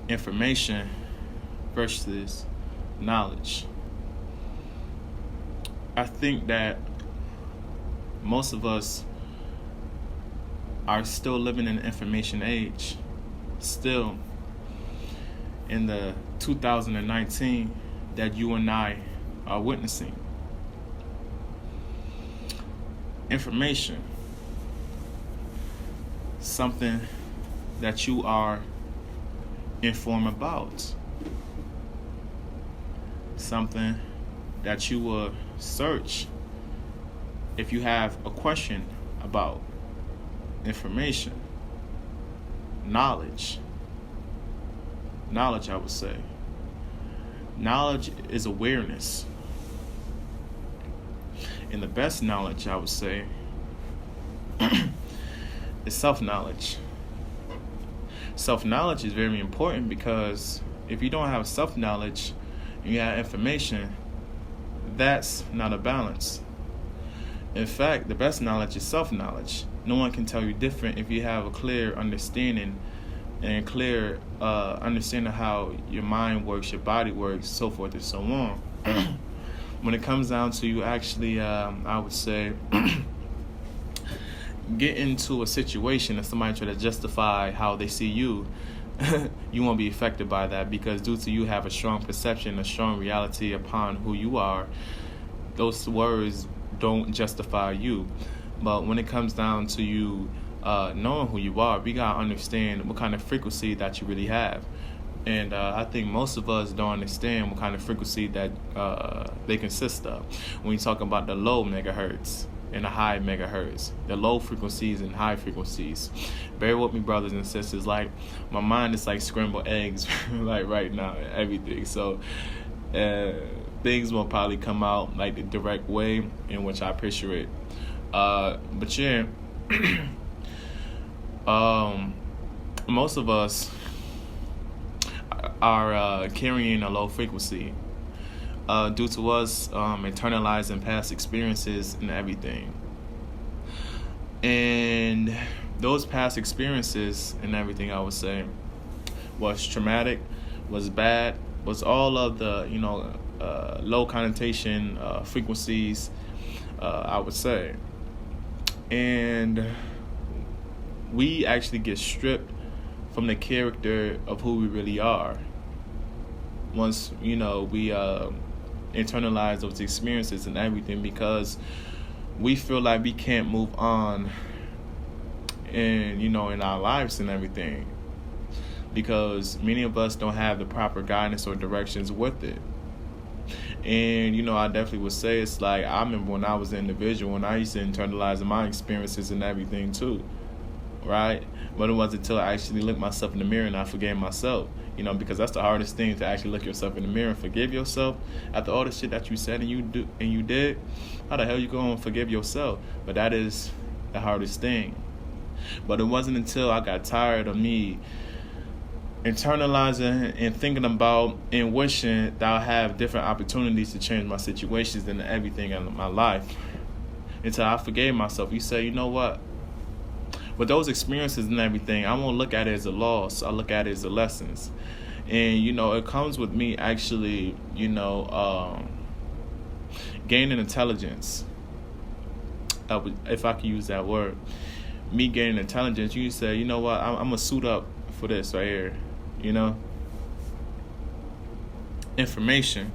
information versus knowledge. I think that most of us are still living in the information age, still in the 2019 that you and I are witnessing. Information, something that you are informed about, something that you will search if you have a question about. Information, knowledge, I would say. Knowledge is awareness. And the best knowledge, I would say, is self-knowledge. Self-knowledge is very important because if you don't have self-knowledge and you have information, that's not a balance. In fact, the best knowledge is self-knowledge. No one can tell you different if you have a clear understanding and clear understanding how your mind works, your body works, so forth and so on. When it comes down to you actually, I would say, get into a situation and somebody try to justify how they see you, you won't be affected by that because due to you have a strong perception, a strong reality upon who you are, those words don't justify you. But when it comes down to you knowing who you are, we got to understand what kind of frequency that you really have. And I think most of us don't understand what kind of frequency that they consist of. When you talk about the low megahertz and the high megahertz, the low frequencies and high frequencies. Bear with me, brothers and sisters. Like, my mind is like scrambled eggs like right now, everything. So things will probably come out like the direct way in which I picture it. But yeah, most of us are carrying a low frequency due to us internalizing past experiences and everything. And those past experiences and everything, I would say, was traumatic, was bad, was all of the, low connotation frequencies, I would say. And we actually get stripped from the character of who we really are once we internalize those experiences and everything, because we feel like we can't move on in our lives and everything, because many of us don't have the proper guidance or directions with it. And I definitely would say it's like, I remember when I was an individual and I used to internalize my experiences and everything too, right? But it wasn't until I actually looked myself in the mirror and I forgave myself, because that's the hardest thing, to actually look yourself in the mirror and forgive yourself after all the shit that you said and you did. How the hell you gonna forgive yourself? But that is the hardest thing. But it wasn't until I got tired of me internalizing and thinking about and wishing that I have different opportunities to change my situations and everything in my life, until I forgave myself. You say, you know what? With those experiences and everything, I won't look at it as a loss. I look at it as a lessons. And, it comes with me actually, gaining intelligence. If I could use that word. Me gaining intelligence, you say, you know what? I'm going to suit up for this right here. Information.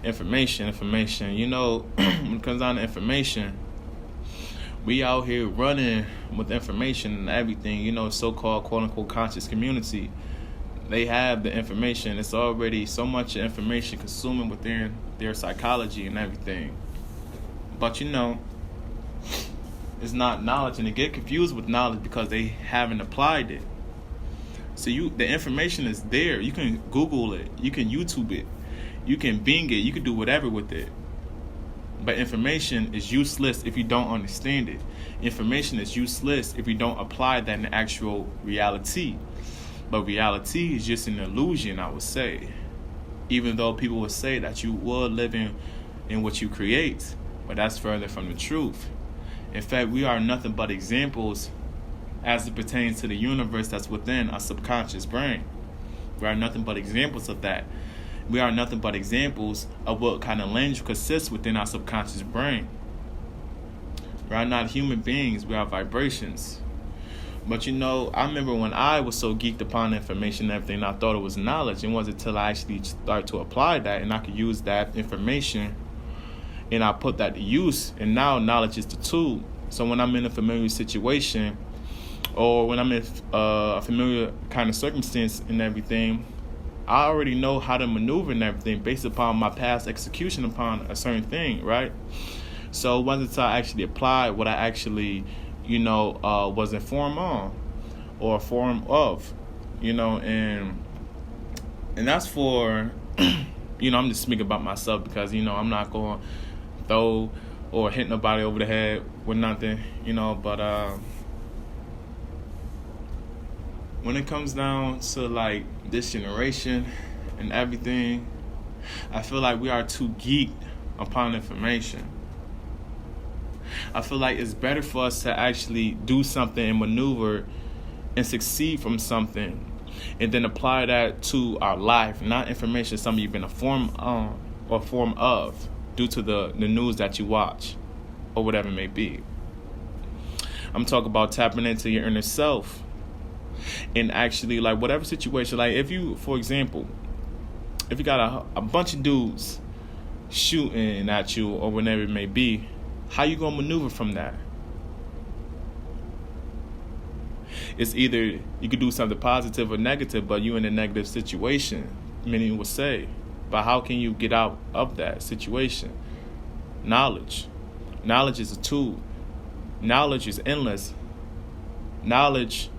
When it comes down to information, we out here running with information and everything, so-called quote-unquote conscious community. They have the information. It's already so much information consuming within their psychology and everything. But it's not knowledge, and they get confused with knowledge because they haven't applied it. So the information is there. You can Google it. You can YouTube it. You can Bing it. You can do whatever with it. But information is useless if you don't understand it. Information is useless if you don't apply that in actual reality. But reality is just an illusion, I would say. Even though people would say that you will live in what you create. But that's further from the truth. In fact, we are nothing but examples as it pertains to the universe that's within our subconscious brain. We are nothing but examples of that. We are nothing but examples of what kind of language consists within our subconscious brain. We are not human beings, we are vibrations. But I remember when I was so geeked upon information and everything, I thought it was knowledge. It wasn't until I actually started to apply that and I could use that information and I put that to use. And now knowledge is the tool. So when I'm in a familiar situation or when I'm in a familiar kind of circumstance and everything, I already know how to maneuver and everything based upon my past execution upon a certain thing, right? So it wasn't until I actually applied what I actually was informed on or informed of, and that's for, I'm just speaking about myself because, I'm not going to throw or hit nobody over the head with nothing, but when it comes down to like this generation and everything, I feel like we are too geeked upon information. I feel like it's better for us to actually do something and maneuver and succeed from something and then apply that to our life, not information something you've been informed on or formed of due to the news that you watch or whatever it may be. I'm talking about tapping into your inner self and actually like whatever situation, like if you, for example, if you got a bunch of dudes shooting at you or whatever it may be, how you gonna maneuver from that? It's either you could do something positive or negative, but you in a negative situation, many would say. But how can you get out of that situation? Knowledge. Knowledge is a tool. Knowledge is endless. Knowledge,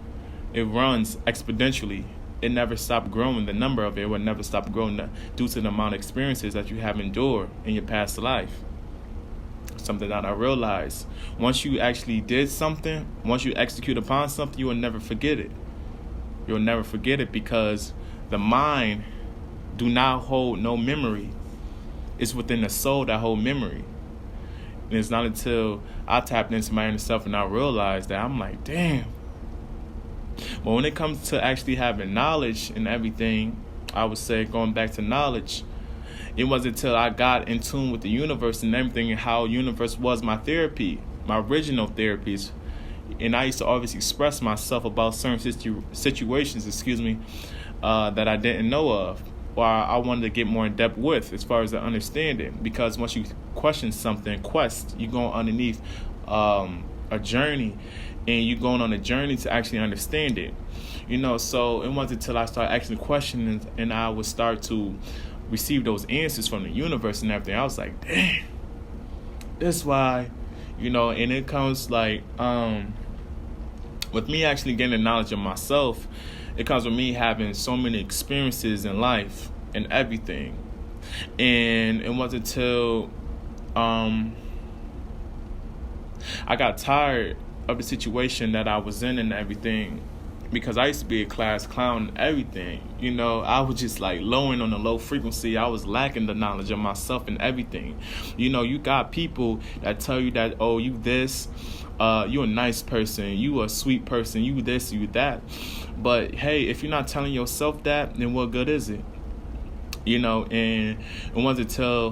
it runs exponentially. It never stops growing. The number of it will never stop growing due to the amount of experiences that you have endured in your past life. Something that I realized. Once you actually did something, once you execute upon something, you will never forget it. You'll never forget it because the mind do not hold no memory. It's within the soul that hold memory. And it's not until I tapped into my inner self and I realized that I'm like, damn. But when it comes to actually having knowledge and everything, I would say going back to knowledge, it wasn't until I got in tune with the universe and everything and how universe was my therapy, my original therapies. And I used to always express myself about certain situations, that I didn't know of or I wanted to get more in depth with as far as the understanding. Because once you question something, you go underneath a journey and you're going on a journey to actually understand it. So it wasn't until I started actually questioning and I would start to receive those answers from the universe and everything. I was like, dang, that's why, and it comes like, with me actually getting the knowledge of myself, it comes with me having so many experiences in life and everything. And it wasn't until I got tired of the situation that I was in and everything. Because I used to be a class clown and everything, I was just like lowering on the low frequency. I was lacking the knowledge of myself and everything. You got people that tell you that, oh, you this, you a nice person, you a sweet person, you this, you that. But hey, if you're not telling yourself that, then what good is it? And it wasn't until